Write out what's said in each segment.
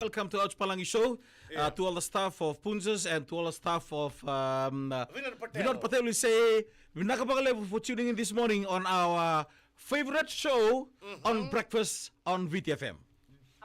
Welcome to Ouch Palangi Show. To all the staff of Punjas and to all the staff of Vinod Patel, we say Vinakapagale for tuning in this morning on our favorite show on Breakfast on VTFM.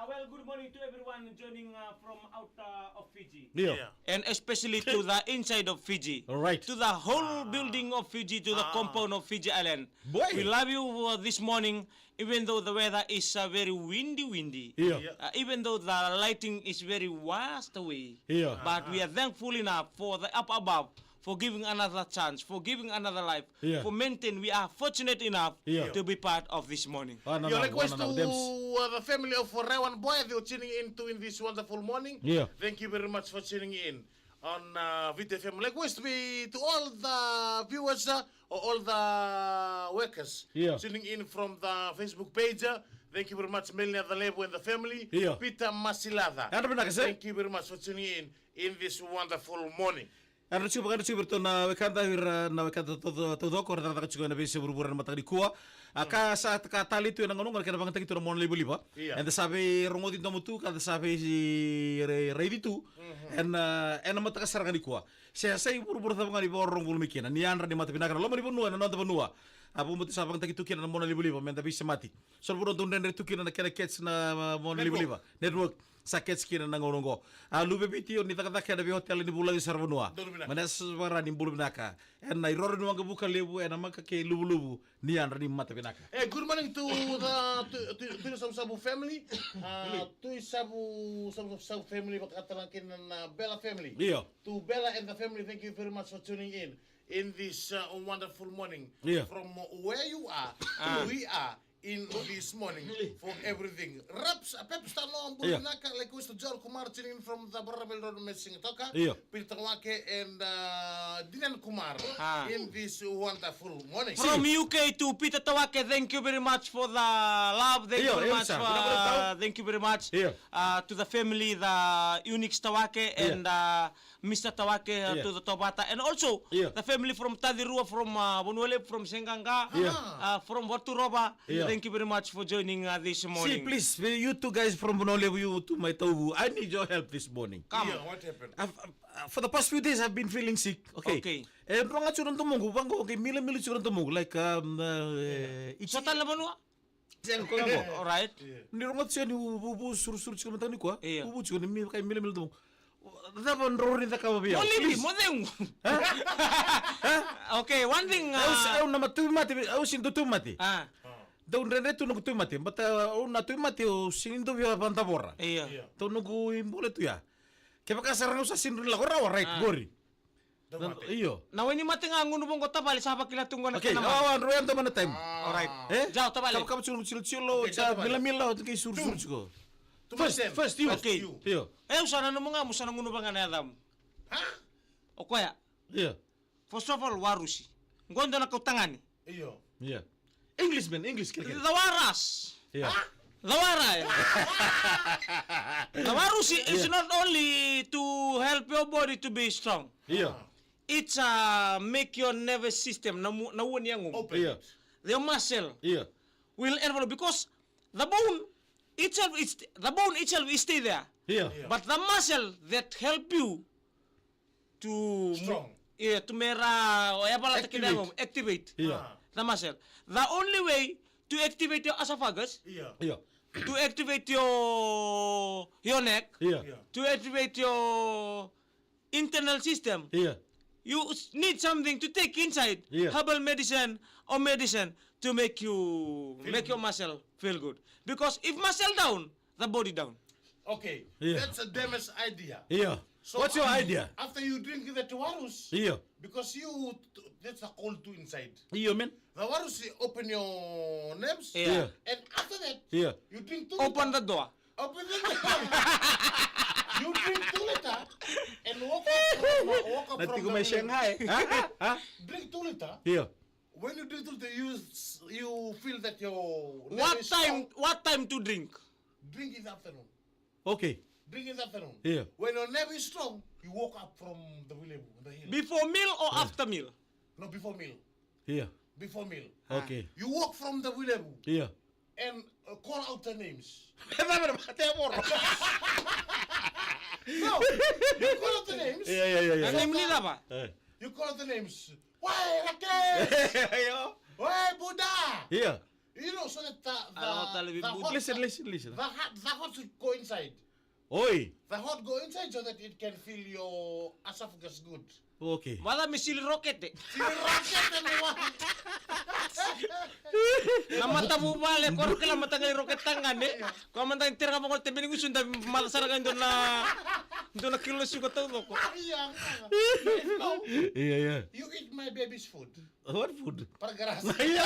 Well, good morning to everyone joining from out of Fiji. Yeah. And especially to the inside of Fiji. All right. To the whole building of Fiji, to the compound of Fiji Island. Boy. We love you this morning, even though the weather is very windy. Yeah. Even though the lighting is very vast away. Yeah. But we are thankful enough for the up above, for giving another chance, for giving another life, Yeah. for maintain. We are fortunate enough Yeah. to be part of this morning. Your request to the family of Rewan Boy, they're tuning in to in this wonderful morning. Yeah. Thank you very much for tuning in on VTFM. Request be to all the viewers or all the workers tuning in from the Facebook page. Thank you very much, Melina the Lebo and the family. Yeah. Peter Masilada. Thank you very much for tuning in this wonderful morning. Ano chuba to na wekanda todo ko na chuba na bese burburan mata di kuwa aka sa ka tali tu na ngonong kana bangta kito mon liba and sabi rongodi to mutu kada sabi ready tu and mata ka saranga di kuwa sai burbur ta ngani borong bulu mikina ni andra di mata pinakana lo mari bonua na nonta bonua abu mutu sabang ta kito kina mon liba men ta bisa mati so buron tun den tu kina na kena kets na mon liba network sakit sekira nang onongo. Lube biti on nita kata kada bi hotel ni bulan di Sarvanua. Mana suara ni bulu binaka. En na iror nuang kebuka lebu en amaka ke lubu ni anra ni mata binaka. Good morning to the Sabu family. To Sabu family bakatalankin na Bella family. Yeah. To Bella and the family, thank you very much for tuning in this wonderful morning. Yeah. From where you are, we are. In this morning for everything. Raps, Pep Stallone, Bulunaka, like Mr. Joel Kumar tuning in from the Barabel Road Messing Toka, Peter Wake and Dinan Kumar in this wonderful morning. From UK to Peter Tawake, thank you very much for the love. Thank you very much. Thank you very much to the family, the Unix Tawake and Mr. Tawake to the Tobata, and also the family from Tadirua, from Bonuele, from Senganga, from Waturoba. Thank you very much for joining this morning. See, please, you two guys from Bonole, you to my Tobu, I need your help this morning. Come. What happened? For the past few days, I've been feeling sick. Okay. And wrong at Churan Tomungu, Bango, okay, Mila Churan Tomungu, like, Sotan Labanua? All right. Nirungat siya ni Ubu Sur Churan ni kwa. Ubu Churan, Mila Tomungu. Dapat rorin tak kau biar. Molly, modeng. Okay, one thing. Aku nama tu mati, aku sinto tu mati. Daun rene tu nunggu tu mati, but na tu mati o sinto biar banta borra. Iya. Tu nunggu boleh tu ya. Kaya kasar usah sinrin lah korang right gori. Iyo. Nah ini mati ngangun bong kota balik sahabat kita tunggu nak. Okay, awan royan tu mana time. Alright. Jauh tu balik. Kamu cuma cilo, mila tu kayak sur juga. First you. Okay. Iyo. Usah nanu mengamu, usah nunggu bangan Adam. Hah? Oke ya. Iya. First of all, warusi. Gondo nak kau tangani. Iyo. Iya. English kira-kira. The waras. Iya. The warai. The warusi is not only to help your body to be strong. Iya. It's make your nervous system nawun yang Open. Iya. the muscle Iya. will envelop because the bone itself is stay there. Iya. But the muscle that help you to Strong. to activate Iya. the muscle. The only way to activate your esophagus, Iyo. Iya. to activate your neck, Iya. to activate your internal system, Iya. you need something to take inside herbal medicine or medicine to make your muscle feel good. Because if muscle down, the body down. Okay, that's a damage idea. Iya. So What's your idea? After you drink the warus, Iya. because that's a cold too inside. Iya, man. The warus open your nerves, Yeah. and after that, Iya. you drink 2 Open the door. Open the door. You drink 2 liter and walk up Nanti from ko may Shanghai. Ha? Drink 2 liter. Iya. When you drink 2 liter, you feel that your nerve is strong. What time to drink? Drink in the afternoon. Okay. Drink in the afternoon. Yeah. When your nerve is strong, you walk up from the hill. Before meal or after meal? No, before meal. Iya. Before meal. Okay. You walk from the Wilebu Iya. and call out the names. Kenapa temor? No, you call out the names. Iya. Ang name nila ba? You call out the names. Why, Rakesh? Ayo. Why, Buddha? Iya. You know, so that Alam ko talaga, Listen. the hot should go inside. Oi. The hot go inside so that it can fill your esophagus good. Okay. Wala may sili rocket eh. See the rocket and what? Namata mo bale, kor kila matagal rocket tangan eh. Kung man tayong tira ka mo ko tebini gusto na malasaragan doon na kilos yung katulog ko. No, Iya. you eat my baby's food. What food? Pargaras. Iya.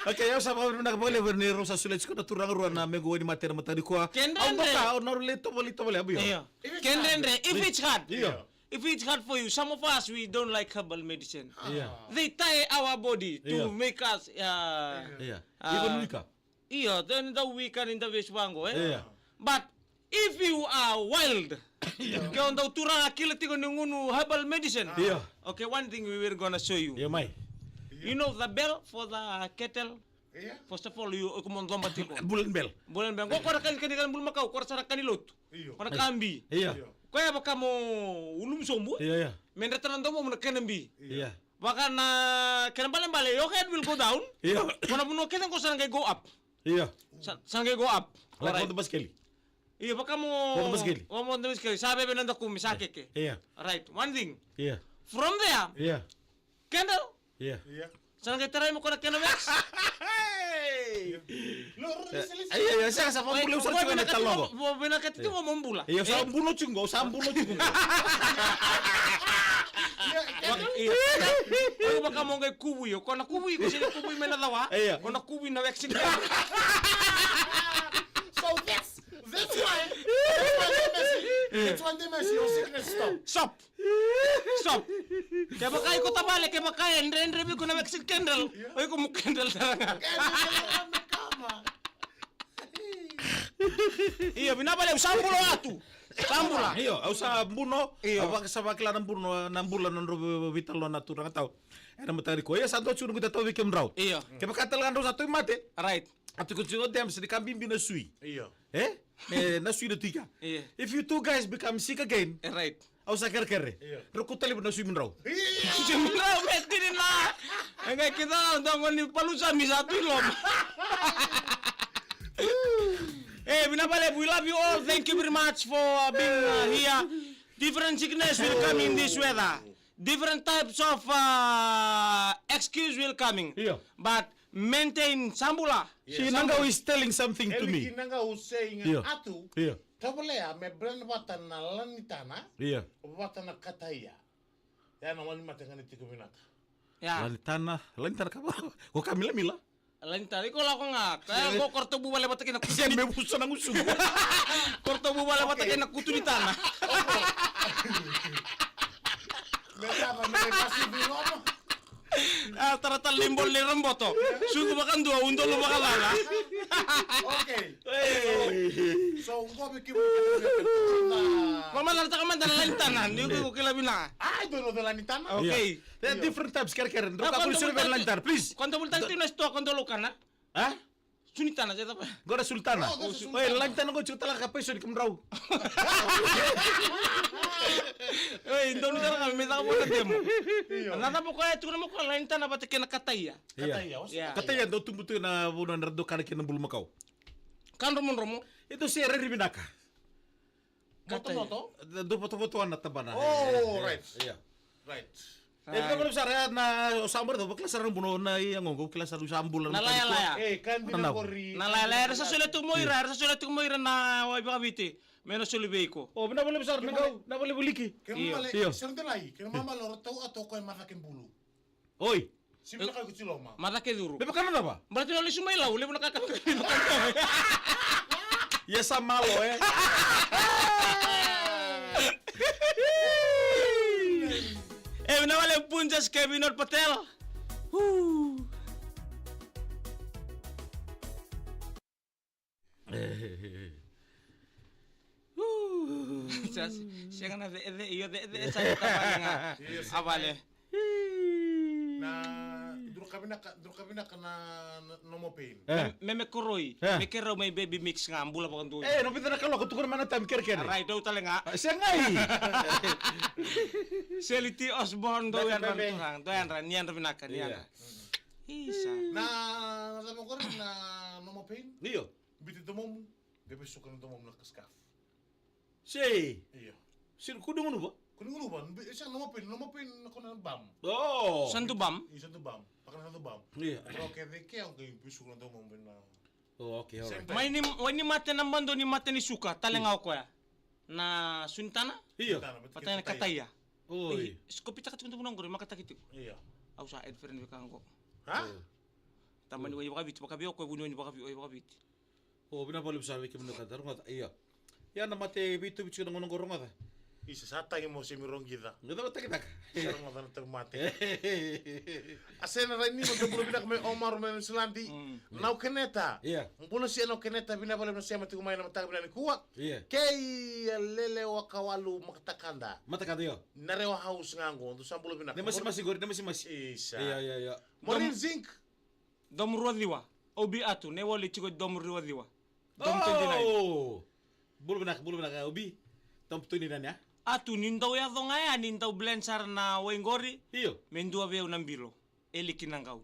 Okay, eu sama na boleh venir sa sulit ko na turang ruan na mego ni matera matari ko. Kendre. Ang baka na rulito boleh abiyo. Iya. Kendrendre, if it's hard. Iya. If it's hard for you, some of us, we don't like herbal medicine. Iya. They tie our body to Yeah. make us, Iya. Even Wika. then the weaken in the Westwango, eh? Iya. But if you are wild, kaya daw turang akilati ko ng herbal medicine. Iya. Okay, one thing we were gonna show you. Iya, mai. You know the bell for the kettle? Yeah. First of all, you kumondong batiko. Bulan bel. Bulan bang, kung kanikan bul makaw, kung sarang kanilot. Iyo. Kung nakambi. Iya. Kaya baka mo ulum sombo. Iya. Mendra tanando mo nakanambi. Iya. Baka na kanambale your head will go down. Iya. Kung nabuno kita ko sarang go up. Iya. Sarang go up. Like Alright. on the baskeli. Iya baka mo Huwag maskeli. mo maskeli. Sabi benanda ko misake ke. Iya. Right. One thing. Iya. From there, Iya. candle. Iya. Yeah. Sarang kay taray mo ko na kanamex. Listen. Iya, saya sa pambulo sa chunga na talongo. Mo binakati mo mambula. Iya, sa pambulo chungo, sa pambulo chungo. Kung baka mo ngay kubuy, kung nakubuy ko sila kubuy may nalawa, Iya. kung nakubuy na vaccine. So that's why they mess your sickness stop. Stop. Kaya baka ko tabale, kaya bakaendre ko na vaccine candle. Oy ko mo candle talaga. Iya, binabale sambulo atu. Sambula. Iyo, au sa buno, Iyo. apa sa bakla ng buno ng bulan ng robo vitalo na turang tao. Era matari ko. Iya, sa do churu kita to wikem raw. Iya. Kaya bakatal kan sa to mate. Right. At ko chungo dem sa kambing binasui. Iyo. Na sui de tika. Iya. If you two guys become sick again, Right. au sa kerkere. Iyo. Rokutali na sui min raw. Jumla metin na. Enggak kita dongon ni palusa misatu lom. Binabale, we love you all. Thank you very much for being here. Different sickness will come in this weather. Different types of excuse will coming. Iya. But maintain sambula. Si Nangao is telling something to me. Kinanga who's saying Iyo. atu. Iya. Tabulea me brand watan na lanitana. Iya. Watan na kataya. Yana wani matengani tikuminaka. Ya. Lantana ka ba? Ko kamila mila. Lain tadi ko lang nga. Kaya ko korto bubale batakin na Kasi may puso ng uso. korto bubale batakin na kutu ni tana. Mereka kasih bingono. Tarata limbol ni Ramboto. Sugo makan dua undol lo makalala. Okay. So, ngo bikin Mama larta ka man dala lain tanan. Di ko kilabin na. I don't know the lanitana. Okay. There are different types, kere-kere. Dro ka puso ng lantar, please. Cuando bultang tino esto cuando lo kana. Ha? Sunitana saya apa? Gora sultana. Oh, that's Oy, lantar ko chuta lang ka peso di kamraw. Eh, indon dala kami meta mo na demo. Nada po kaya tu mo ko lain tanan batakin na kataya. Kataya. Ya. Katanya do tumbuto na buno na do kana kin bulu makaw. Kan romo. Ito si Reri Binaka. Moto-moto? Do foto-fotoan na tabana. Oh, right. Iya. Right. Ito ko sa na sambar do bakla sarang buno na yang nggo kila saru sambulan. Nalaya-laya. Kan binakori. Nalaya sa sulit mo ira, sa sulit mo ira na wa bakabiti. Menos sulibay ko. Oh, na boleh besar nagaw, na boleh buliki. Kaya Iyo. mali, sandalay. Kaya mama loro tau ato ko ay matakin bulu. Oy, Simple kayo kutsiloma. Matake duro. beba kana na ba? Berarti oleh sumailaw, ulit mo nakakakalimutan ko. Ya sa malo Nawale punjas Kevin Patel. Siya nga na sa tabali nga. Avale. Na, duro kami kabina kana nomo pain. Meme koroi. Mekero may baby mix nga ambula pa kanto. No pita na kalo kutukar mana tam kerken. Aray daw talenga. Sengai. Seliti Osborne daw yan ran turang. Do yan ran niyan rabinakan niyan. Isa. Na sa mo korin na nomo pain. Iyo. Biti tomom. Gabi suka ng tomom na kaskaf. Sei. Iyo. Sir kudu ngono ba? Kuno ba? Isang nomo pain ako na bam. Oh. Santo bam? Isa to bam. Pakan na to bam. Iya. Okay, kaya ang gabi suka ng tomom na. Oh, okay, alright. May ni mate ng bando ni mate ni suka talengaw ko ya. Na suntana? Iyo. Patay na kataya. Oi. Skopita ka tuntung nang gori makatakiti. Iya. Au sa Ed friend ko. Ha? Taman ni baka bit baka biyo ko buno ni baka bit. Oh, binabalik sa amin kimo kadar ngata. Iya. Ya na mate bitu bitu ng ngonong gorong ata. Isa satang mo si mirong gida. Ngata ba tak. Sarang mo tanong tagmate. Asena rin ni mo tubulo binak may Omar men Selanti. Nau keneta. Iya. Mpuno siya nau keneta binabalik na siya mati kumain na matag binani kuwa. Iya. Kay lele wa kawalu makatakanda. Mata ka yo. Narewa house ngango to sambulo binak. Ne masih gori, ne masih. Isa. Iya. Morin zinc. Dom ruadiwa. Obi atu ne wali chigo dom ruadiwa. Dom 29. Bulu benak ubi. Dom 29 ya. Atu nindaw ya do ngaya nindaw blensar na wengori. Iyo. Mendua veu nambilo. Eli kinangau.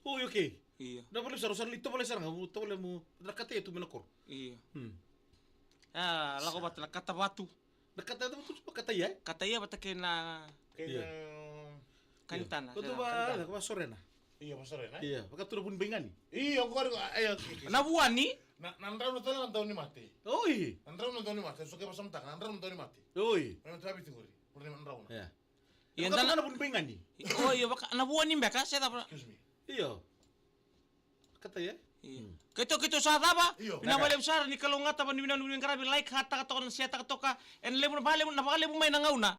Oh, okay. Iya. Na boleh sarang lito boleh sarang to boleh mu nakate itu menakor. Iya. Lako bat na kata batu. Nakate itu betul kata ya. Kata iya batake na Kaya kantana. Betul ba, ba sore na. iya pasore na. Iya, baka turun pun bengani. Iya ko ayo. Nabuani? Nandraw na talang taon ni mati. Oi. Nandraw na taon ni mati. So kaya pasamtak nandraw na taon ni mati. Oi. Ano tabi tinguri? Pwede nandraw na. Ya. Yan Baka tana. na pun bengani. Oh iya baka nabuani mbeka saya tapra. Excuse me. Iyo. Kata ya. Iya. Kito sa taba. Iyo. Pinabale besar ni kalungat taban ni binanu karabi like hata katoka na siya toka en lemo na bale na may nangauna.